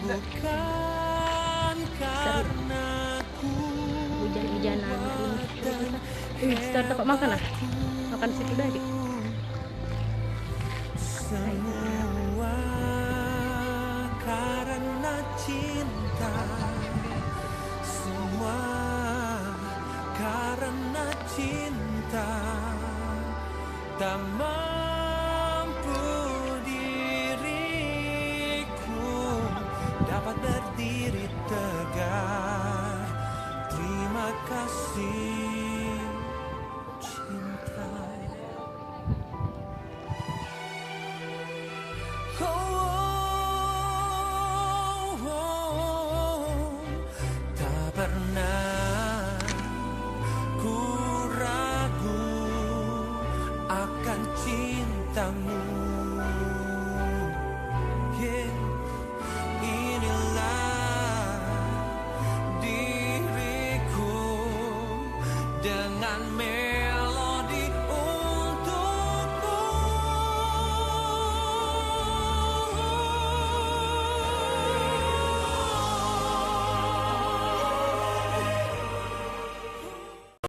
bukan karena ku hujan-hujanan ini. Start dapat makan lah. Makan situ dari. semua karena cinta, semua karena cinta, tak mampu diriku dapat berdiri tegak. Terima kasih cinta. Tak pernah ku ragu akan cintamu.